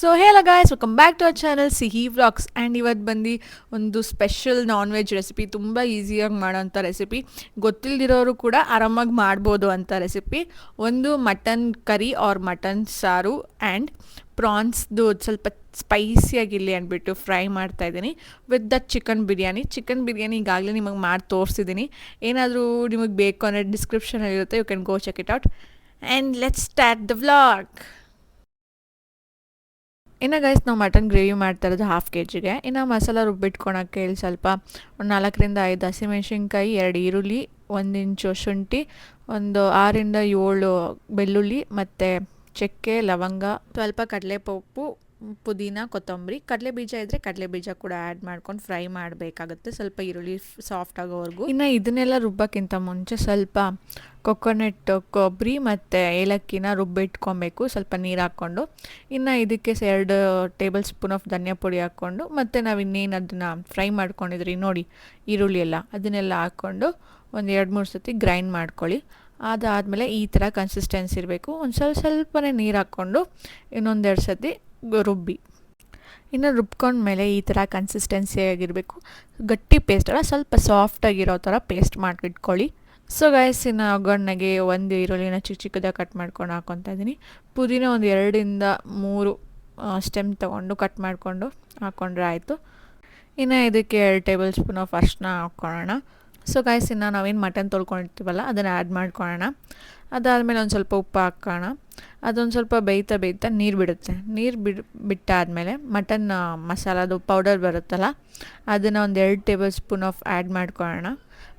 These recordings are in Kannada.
So hello guys, welcome back to our channel Sihi vlogs. And ಇವತ್ತು ಬಂದು ಒಂದು ಸ್ಪೆಷಲ್ ನಾನ್ ವೆಜ್ ರೆಸಿಪಿ, ತುಂಬ ಈಸಿಯಾಗಿ ಮಾಡೋಂಥ ರೆಸಿಪಿ, ಗೊತ್ತಿಲ್ಲದಿರೋರು ಕೂಡ ಆರಾಮಾಗಿ ಮಾಡ್ಬೋದು ಅಂತ ರೆಸಿಪಿ. ಒಂದು ಮಟನ್ ಕರಿ ಆರ್ ಮಟನ್ ಸಾರು ಆ್ಯಂಡ್ ಪ್ರಾನ್ಸ್ದು ಸ್ವಲ್ಪ ಸ್ಪೈಸಿಯಾಗಿರಲಿ ಅಂದ್ಬಿಟ್ಟು ಫ್ರೈ ಮಾಡ್ತಾಯಿದ್ದೀನಿ ವಿತ್ ದ ಚಿಕನ್ ಬಿರಿಯಾನಿ ಈಗಾಗಲೇ ನಿಮಗೆ ಮಾಡಿ ತೋರಿಸಿದ್ದೀನಿ. ಏನಾದರೂ ನಿಮಗೆ ಬೇಕು ಅಂದರೆ ಡಿಸ್ಕ್ರಿಪ್ಷನಲ್ಲಿರುತ್ತೆ, you can go check it out. And let's start the vlog. ಇನ್ನು ಗೈಸ್, ನಾವು ಮಟನ್ ಗ್ರೇವಿ ಮಾಡ್ತಾ ಇರೋದು 1/2 kg. ಇನ್ನು ಮಸಾಲ ರುಬ್ಬಿಟ್ಕೊಳಕ್ಕೆ ಇಲ್ಲಿ ಸ್ವಲ್ಪ ಒಂದು 4ರಿಂದ 5 ಹಸಿಮೆಣ್ಸಿನ್ಕಾಯಿ, 2 ಈರುಳ್ಳಿ, 1 ಇಂಚು ಶುಂಠಿ, ಒಂದು 6ರಿಂದ 7 ಬೆಳ್ಳುಳ್ಳಿ, ಮತ್ತು ಚಕ್ಕೆ, ಲವಂಗ, ಸ್ವಲ್ಪ ಕಡಲೆಪಪ್ಪು, ಪುದೀನ, ಕೊತ್ತಂಬರಿ, ಕಡಲೆ ಬೀಜ ಇದ್ದರೆ ಕಡಲೆ ಬೀಜ ಕೂಡ ಆ್ಯಡ್ ಮಾಡ್ಕೊಂಡು ಫ್ರೈ ಮಾಡಬೇಕಾಗುತ್ತೆ, ಸ್ವಲ್ಪ ಈರುಳ್ಳಿ ಸಾಫ್ಟ್ ಆಗೋವರೆಗೂ. ಇನ್ನು ಇದನ್ನೆಲ್ಲ ರುಬ್ಬಕ್ಕಿಂತ ಮುಂಚೆ ಸ್ವಲ್ಪ ಕೊಕೊನಟ್ ಕೊಬ್ಬರಿ ಮತ್ತು ಏಲಕ್ಕಿನ ರುಬ್ಬಿಟ್ಕೊಬೇಕು, ಸ್ವಲ್ಪ ನೀರು ಹಾಕ್ಕೊಂಡು. ಇನ್ನು ಇದಕ್ಕೆ 2 ಟೇಬಲ್ ಸ್ಪೂನ್ ಆಫ್ ಧನಿಯಾ ಪುಡಿ ಹಾಕ್ಕೊಂಡು, ಮತ್ತು ನಾವು ಇನ್ನೇನು ಅದನ್ನು ಫ್ರೈ ಮಾಡ್ಕೊಂಡಿದ್ರಿ ನೋಡಿ ಈರುಳ್ಳಿ ಎಲ್ಲ, ಅದನ್ನೆಲ್ಲ ಹಾಕ್ಕೊಂಡು ಒಂದು 2-3 ಸತಿ ಗ್ರೈಂಡ್ ಮಾಡ್ಕೊಳ್ಳಿ. ಅದಾದಮೇಲೆ ಈ ಥರ ಕನ್ಸಿಸ್ಟೆನ್ಸಿ ಇರಬೇಕು. ಒಂದು ಸ್ವಲ್ಪನೇ ನೀರು ಹಾಕ್ಕೊಂಡು ಇನ್ನೊಂದೆರಡು ಸತಿ ರುಬ್ಬಿ. ಇನ್ನು ರುಬ್ಕೊಂಡ್ಮೇಲೆ ಈ ಥರ ಕನ್ಸಿಸ್ಟೆನ್ಸಿಯಾಗಿರಬೇಕು, ಗಟ್ಟಿ ಪೇಸ್ಟ್ ಅಲ್ಲ, ಸ್ವಲ್ಪ ಸಾಫ್ಟಾಗಿರೋ ಥರ ಪೇಸ್ಟ್ ಮಾಡಿಟ್ಕೊಳ್ಳಿ. ಸೊ ಗೈಸ್, ಇನ್ನು ಒಗ್ಗರಣೆಗೆ 1 ಈರುಳ್ಳಿನ ಚಿಕ್ಕದಾಗಿ ಕಟ್ ಮಾಡ್ಕೊಂಡು ಹಾಕ್ಕೊತಾ ಇದ್ದೀನಿ. ಪುದೀನ ಒಂದು 2-3 ಸ್ಟೆಮ್ ತೊಗೊಂಡು ಕಟ್ ಮಾಡಿಕೊಂಡು ಹಾಕ್ಕೊಂಡ್ರೆ ಆಯಿತು. ಇನ್ನು ಇದಕ್ಕೆ 2 ಟೇಬಲ್ ಸ್ಪೂನ್ ಆಫ್ ಅರಿಶಿನ ಹಾಕ್ಕೊಳ್ಳೋಣ. ಸೊ ಗೈಸ್, ಇನ್ನು ನಾವೇನು ಮಟನ್ ತೊಳ್ಕೊಂಡಿರ್ತೀವಲ್ಲ ಅದನ್ನು ಆ್ಯಡ್ ಮಾಡ್ಕೊಳ್ಳೋಣ. ಅದಾದಮೇಲೆ ಒಂದು ಸ್ವಲ್ಪ ಉಪ್ಪು ಹಾಕೋಣ. ಅದೊಂದು ಸ್ವಲ್ಪ ಬೇಯ್ತಾ ನೀರು ಬಿಡುತ್ತೆ. ನೀರು ಬಿಟ್ಟಾದಮೇಲೆ ಮಟನ್ ಮಸಾಲದು ಪೌಡರ್ ಬರುತ್ತಲ್ಲ, ಅದನ್ನು ಒಂದು 2 ಟೇಬಲ್ ಸ್ಪೂನ್ ಆಫ್ ಆ್ಯಡ್ ಮಾಡ್ಕೊಳ್ಳೋಣ.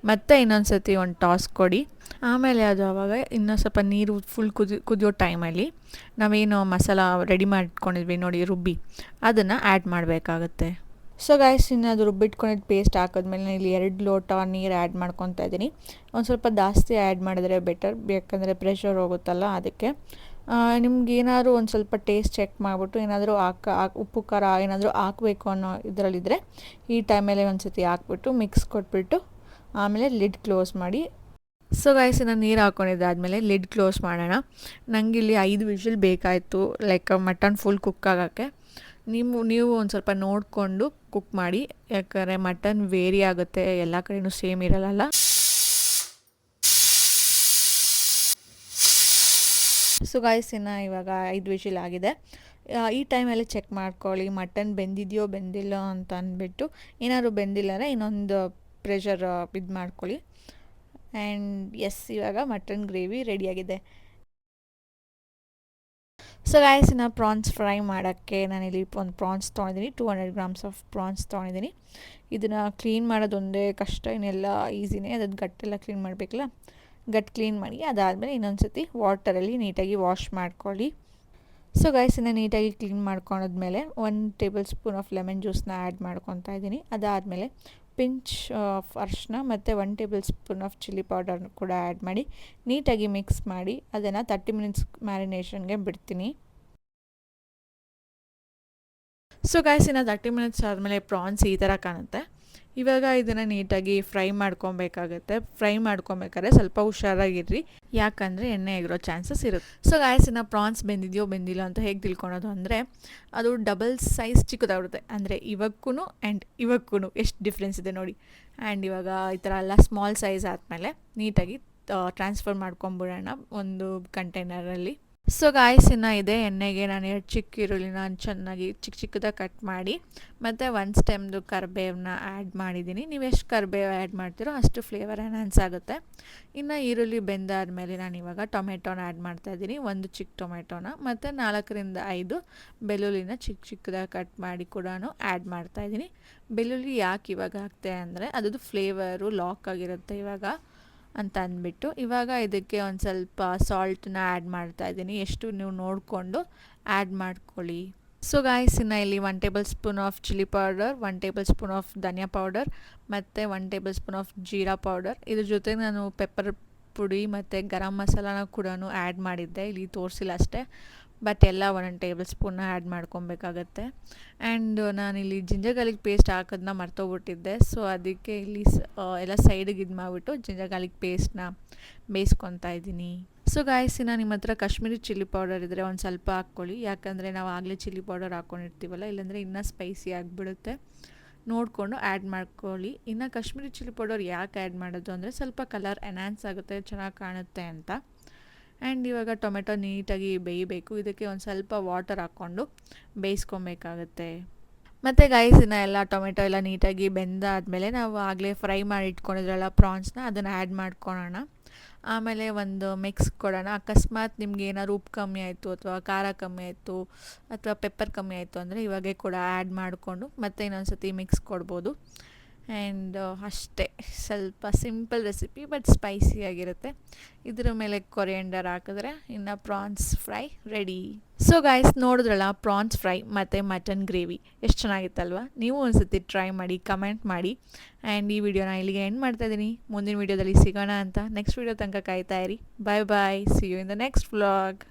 ಮತ್ತು ಇನ್ನೊಂದು ಸತಿ ಒಂದು ಟಾಸ್ ಕೊಡಿ. ಆಮೇಲೆ ಅದು ಆವಾಗ ಇನ್ನೂ ಸ್ವಲ್ಪ ನೀರು ಫುಲ್ ಕುದಿಯೋ ಟೈಮಲ್ಲಿ ನಾವೇನು ಮಸಾಲ ರೆಡಿ ಮಾಡ್ಕೊಂಡಿದ್ವಿ ನೋಡಿ ರುಬ್ಬಿ, ಅದನ್ನು ಆ್ಯಡ್ ಮಾಡಬೇಕಾಗತ್ತೆ. ಸೊ ಗೈಸ್, ಇನ್ನು ಅದು ರುಬ್ಬಿಟ್ಕೊಂಡಿದ್ದು ಪೇಸ್ಟ್ ಹಾಕಿದ್ಮೇಲೆ ನಾನು ಇಲ್ಲಿ 2 ಲೋಟ ನೀರು ಆ್ಯಡ್ ಮಾಡ್ಕೊತಾ ಇದ್ದೀನಿ. ಒಂದು ಸ್ವಲ್ಪ ಜಾಸ್ತಿ ಆ್ಯಡ್ ಮಾಡಿದ್ರೆ ಬೆಟರ್, ಯಾಕಂದರೆ ಪ್ರೆಷರ್ ಹೋಗುತ್ತಲ್ಲ ಅದಕ್ಕೆ. ನಿಮ್ಗೆ ಏನಾದರೂ ಒಂದು ಸ್ವಲ್ಪ ಟೇಸ್ಟ್ ಚೆಕ್ ಮಾಡಿಬಿಟ್ಟು ಏನಾದರೂ ಉಪ್ಪು ಖಾರ ಏನಾದರೂ ಹಾಕಬೇಕು ಅನ್ನೋ ಇದರಲ್ಲಿದ್ದರೆ ಈ ಟೈಮಲ್ಲಿ ಒಂದು ಸತಿ ಹಾಕ್ಬಿಟ್ಟು ಮಿಕ್ಸ್ ಕೊಟ್ಬಿಟ್ಟು ಆಮೇಲೆ ಲಿಡ್ ಕ್ಲೋಸ್ ಮಾಡಿ. ಸೊ ಗೈಸ್, ನಾನು ನೀರು ಹಾಕ್ಕೊಂಡಿದ್ದಾದಮೇಲೆ ಲಿಡ್ ಕ್ಲೋಸ್ ಮಾಡೋಣ. ನನಗೆ ಇಲ್ಲಿ 5 ವಿಷಲ್ ಬೇಕಾಯಿತು, ಲೈಕ್ ಮಟನ್ ಫುಲ್ ಕುಕ್ ಆಗೋಕ್ಕೆ. ನೀವು ಒಂದು ಸ್ವಲ್ಪ ನೋಡಿಕೊಂಡು ಕುಕ್ ಮಾಡಿ, ಯಾಕಂದರೆ ಮಟನ್ ವೇರಿ ಆಗುತ್ತೆ, ಎಲ್ಲ ಕಡೆಯೂ ಸೇಮ್ ಇರಲ್ಲ. ಸೊ ಗೈಸ್, ಇನ್ನು ಇವಾಗ 5 ವಿಷಲ್ ಆಗಿದೆ. ಈ ಟೈಮಲ್ಲಿ ಚೆಕ್ ಮಾಡ್ಕೊಳ್ಳಿ ಮಟನ್ ಬೆಂದಿದೆಯೋ ಬೆಂದಿಲ್ಲೋ ಅಂತ ಅಂದ್ಬಿಟ್ಟು. ಏನಾದ್ರು ಬೆಂದಿಲ್ಲ ಅಂದರೆ ಇನ್ನೊಂದು ಪ್ರೆಷರ್ ಇದು ಮಾಡ್ಕೊಳ್ಳಿ. ಆ್ಯಂಡ್ ಎಸ್, ಇವಾಗ ಮಟನ್ ಗ್ರೇವಿ ರೆಡಿಯಾಗಿದೆ. ಸೊ ಗೈಸ್, ಇನ್ನು ಪ್ರಾನ್ಸ್ ಫ್ರೈ ಮಾಡೋಕ್ಕೆ ನಾನಿಲ್ಲಿ ಒಂದು ಪ್ರಾನ್ಸ್ ತೊಗೊಂಡಿದ್ದೀನಿ, 200 ಗ್ರಾಮ್ಸ್ ಆಫ್ ಪ್ರಾನ್ಸ್ ತೊಗೊಂಡಿದ್ದೀನಿ. ಇದನ್ನು ಕ್ಲೀನ್ ಮಾಡೋದೊಂದೇ ಕಷ್ಟ, ಇನ್ನೆಲ್ಲ ಈಸಿನೇ. ಅದನ್ನು ಗಟ್ಟೆಲ್ಲ ಕ್ಲೀನ್ ಮಾಡಬೇಕಲ್ಲ, ಕ್ಲೀನ್ ಮಾಡಿ ಅದಾದಮೇಲೆ ಇನ್ನೊಂದು ಸತಿ ವಾಟರಲ್ಲಿ ನೀಟಾಗಿ ವಾಶ್ ಮಾಡ್ಕೊಳ್ಳಿ. ಸೊ ಗೈಸ್, ಇನ್ನು ನೀಟಾಗಿ ಕ್ಲೀನ್ ಮಾಡ್ಕೊಂಡಾದ್ಮೇಲೆ 1 ಟೇಬಲ್ ಸ್ಪೂನ್ ಆಫ್ ಲೆಮನ್ ಜ್ಯೂಸನ್ನ ಆ್ಯಡ್ ಮಾಡ್ಕೊತಾ ಇದ್ದೀನಿ. ಅದಾದಮೇಲೆ ಪಿಂಚ್ ಆಫ್ ಅರಿಶಿನ ಮತ್ತು 1 table spoon of chilli powder ಕೂಡ ಆ್ಯಡ್ ಮಾಡಿ ನೀಟಾಗಿ ಮಿಕ್ಸ್ ಮಾಡಿ ಅದನ್ನು 30 ಮಿನಿಟ್ಸ್ ಮ್ಯಾರಿನೇಷನ್ಗೆ ಬಿಡ್ತೀನಿ. ಸೊ ಗೈಸ್, ಇನ್ನು 30 ಮಿನಿಟ್ಸ್ ಆದಮೇಲೆ ಪ್ರಾನ್ಸ್ ಈ ಥರ ಕಾಣುತ್ತೆ. ಇವಾಗ ಇದನ್ನು ನೀಟಾಗಿ ಫ್ರೈ ಮಾಡ್ಕೊಬೇಕಾಗುತ್ತೆ. ಫ್ರೈ ಮಾಡ್ಕೊಬೇಕಾದ್ರೆ ಸ್ವಲ್ಪ ಹುಷಾರಾಗಿರ್ರಿ, ಯಾಕಂದರೆ ಎಣ್ಣೆ ಎಗರೋ ಚಾನ್ಸಸ್ ಇರುತ್ತೆ. ಸೊ ಗೈಸ್, ಇನ್ನು ಪ್ರಾನ್ಸ್ ಬೆಂದಿದೆಯೋ ಬೆಂದಿಲ್ಲ ಅಂತ ಹೇಗೆ ತಿಳ್ಕೊಳೋದು ಅಂದರೆ, ಅದು ಡಬಲ್ ಸೈಜ್ ಚಿಕ್ಕದಾಗಿರುತ್ತೆ. ಅಂದರೆ ಇವಕ್ಕೂ ಎಷ್ಟು ಡಿಫ್ರೆನ್ಸ್ ಇದೆ ನೋಡಿ. ಆ್ಯಂಡ್ ಇವಾಗ ಈ ಥರ ಎಲ್ಲ ಸ್ಮಾಲ್ ಸೈಜ್ ಆದಮೇಲೆ ನೀಟಾಗಿ ಟ್ರಾನ್ಸ್ಫರ್ ಮಾಡ್ಕೊಂಬಿಡೋಣ ಒಂದು ಕಂಟೈನರಲ್ಲಿ. ಸೊ ಗಾಯ್ಸ್, ಇನ್ನು ಇದೆ ಎಣ್ಣೆಗೆ ನಾನು 2 ಚಿಕ್ಕ ಈರುಳ್ಳಿನ ಚೆನ್ನಾಗಿ ಚಿಕ್ಕದಾಗಿ ಕಟ್ ಮಾಡಿ ಮತ್ತು 1 ಸ್ಟೆಮ್ದು ಕರಿಬೇವನ್ನ ಆ್ಯಡ್ ಮಾಡಿದ್ದೀನಿ. ನೀವು ಎಷ್ಟು ಕರಿಬೇವು ಆ್ಯಡ್ ಮಾಡ್ತೀರೋ ಅಷ್ಟು ಫ್ಲೇವರ್ ಎನ್ಹಾನ್ಸ್ ಆಗುತ್ತೆ. ಇನ್ನು ಈರುಳ್ಳಿ ಬೆಂದಾದಮೇಲೆ ನಾನು ಇವಾಗ ಟೊಮೆಟೊನ ಆ್ಯಡ್ ಮಾಡ್ತಾಯಿದ್ದೀನಿ, 1 ಚಿಕ್ಕ ಟೊಮೆಟೊನ ಮತ್ತು 4ರಿಂದ 5 ಬೆಳ್ಳುಳ್ಳಿನ ಚಿಕ್ಕದಾಗಿ ಕಟ್ ಮಾಡಿ ಕೂಡ ಆ್ಯಡ್ ಮಾಡ್ತಾಯಿದ್ದೀನಿ. ಬೆಳ್ಳುಳ್ಳಿ ಯಾಕೆ ಇವಾಗ ಹಾಕ್ತೆ ಅಂದರೆ ಅದ್ರದ್ದು ಫ್ಲೇವರು ಲಾಕ್ ಆಗಿರುತ್ತೆ ಇವಾಗ ಅಂತ ಅಂದ್ಬಿಟ್ಟು. ಇವಾಗ ಇದಕ್ಕೆ ಒಂದು ಸ್ವಲ್ಪ ಸಾಲ್ಟನ್ನ ಆ್ಯಡ್ ಮಾಡ್ತಾಯಿದ್ದೀನಿ, ಎಷ್ಟು ನೀವು ನೋಡಿಕೊಂಡು ಆ್ಯಡ್ ಮಾಡ್ಕೊಳ್ಳಿ. ಸೊ ಗಾಯ್ಸ್, ಇನ್ನು ಇಲ್ಲಿ 1 table spoon of chilli powder, 1 table spoon of dhaniya powder ಮತ್ತು 1 table spoon of jeera powder, ಇದ್ರ ಜೊತೆ ನಾನು ಪೆಪ್ಪರ್ ಪುಡಿ ಮತ್ತು ಗರಂ ಮಸಾಲಾನ ಕೂಡ ಆ್ಯಡ್ ಮಾಡಿದ್ದೆ, ಇಲ್ಲಿ ತೋರಿಸಿಲ್ಲ ಅಷ್ಟೇ. ಬಟ್ ಎಲ್ಲ 1 ಟೇಬಲ್ ಸ್ಪೂನ್ನ ಆ್ಯಡ್ ಮಾಡ್ಕೊಬೇಕಾಗತ್ತೆ. ಆ್ಯಂಡ್ ನಾನಿಲ್ಲಿ ಜಿಂಜರ್ ಗಾರ್ಲಿಕ್ ಪೇಸ್ಟ್ ಹಾಕೋದನ್ನ ಮರ್ತೋಗ್ಬಿಟ್ಟಿದ್ದೆ. ಸೊ ಅದಕ್ಕೆ ಇಲ್ಲಿ ಎಲ್ಲ ಸೈಡಿಗೆ ಇದು ಮಾಡಿಬಿಟ್ಟು ಜಿಂಜರ್ ಗಾರ್ಲಿಕ್ ಪೇಸ್ಟ್ನ ಬೇಯಿಸ್ಕೊತಾ ಇದ್ದೀನಿ. ಸೊ ಗಾಯ್ಸ್, ಇನ್ನು ನಿಮ್ಮ ಹತ್ರ ಕಾಶ್ಮೀರಿ ಚಿಲ್ಲಿ ಪೌಡರ್ ಇದ್ದರೆ ಒಂದು ಸ್ವಲ್ಪ ಹಾಕ್ಕೊಳ್ಳಿ, ಯಾಕಂದರೆ ನಾವು ಆಗಲೇ ಚಿಲ್ಲಿ ಪೌಡರ್ ಹಾಕ್ಕೊಂಡಿರ್ತೀವಲ್ಲ, ಇಲ್ಲಾಂದರೆ ಇನ್ನೂ ಸ್ಪೈಸಿ ಆಗಿಬಿಡುತ್ತೆ. ನೋಡಿಕೊಂಡು ಆ್ಯಡ್ ಮಾಡ್ಕೊಳ್ಳಿ. ಇನ್ನು ಕಾಶ್ಮೀರಿ ಚಿಲ್ಲಿ ಪೌಡರ್ ಯಾಕೆ ಆ್ಯಡ್ ಮಾಡೋದು ಅಂದರೆ ಸ್ವಲ್ಪ ಕಲರ್ ಎನ್ಹಾನ್ಸ್ ಆಗುತ್ತೆ, ಚೆನ್ನಾಗಿ ಕಾಣುತ್ತೆ ಅಂತ. ಆ್ಯಂಡ್ ಇವಾಗ ಟೊಮೆಟೊ ನೀಟಾಗಿ ಬೇಯಬೇಕು. ಇದಕ್ಕೆ ಒಂದು ಸ್ವಲ್ಪ ವಾಟರ್ ಹಾಕ್ಕೊಂಡು ಬೇಯಿಸ್ಕೊಬೇಕಾಗತ್ತೆ. ಮತ್ತು ಗೈಸ್, ಎಲ್ಲ ಟೊಮೆಟೊ ಎಲ್ಲ ನೀಟಾಗಿ ಬೆಂದಾದಮೇಲೆ ನಾವು ಆಗಲೇ ಫ್ರೈ ಮಾಡಿ ಇಟ್ಕೊಂಡಿದ್ರಲ್ಲ ಪ್ರಾನ್ಸ್ನ, ಅದನ್ನು ಆ್ಯಡ್ ಮಾಡ್ಕೊಳ್ಳೋಣ. ಆಮೇಲೆ ಒಂದು ಮಿಕ್ಸ್ ಕೊಡೋಣ. ಅಕಸ್ಮಾತ್ ನಿಮ್ಗೆ ಏನಾದ್ರು ಉಪ್ಪು ಕಮ್ಮಿ ಆಯಿತು ಅಥವಾ ಖಾರ ಕಮ್ಮಿ ಆಯಿತು ಅಥವಾ ಪೆಪ್ಪರ್ ಕಮ್ಮಿ ಆಯಿತು ಅಂದರೆ ಇವಾಗೇ ಕೂಡ ಆ್ಯಡ್ ಮಾಡಿಕೊಂಡು ಮತ್ತೆ ಇನ್ನೊಂದು ಸತಿ ಮಿಕ್ಸ್ ಕೊಡ್ಬೋದು. ಆ್ಯಂಡ್ ಅಷ್ಟೇ, ಸ್ವಲ್ಪ ಸಿಂಪಲ್ ರೆಸಿಪಿ ಬಟ್ ಸ್ಪೈಸಿಯಾಗಿರುತ್ತೆ. ಇದ್ರ ಮೇಲೆ ಕೊರಿಯಂಡರ್ ಹಾಕಿದ್ರೆ ಇನ್ನು prawns fry ready. So guys, ನೋಡಿದ್ರಲ್ಲ ಪ್ರಾನ್ಸ್ ಫ್ರೈ ಮತ್ತು ಮಟನ್ ಗ್ರೇವಿ ಎಷ್ಟು ಚೆನ್ನಾಗಿತ್ತಲ್ವ? ನೀವು ಒಂದು ಸತಿ ಟ್ರೈ ಮಾಡಿ, ಕಮೆಂಟ್ ಮಾಡಿ. ಆ್ಯಂಡ್ ಈ ವಿಡಿಯೋನ ಇಲ್ಲಿಗೆ ಎಂಡ್ ಮಾಡ್ತಾಯಿದ್ದೀನಿ. ಮುಂದಿನ ವಿಡಿಯೋದಲ್ಲಿ ಸಿಗೋಣ ಅಂತ. ನೆಕ್ಸ್ಟ್ ವಿಡಿಯೋ ತನಕ ಕಾಯ್ತಾ ಇರಿ. Bye bye, see you in the next vlog.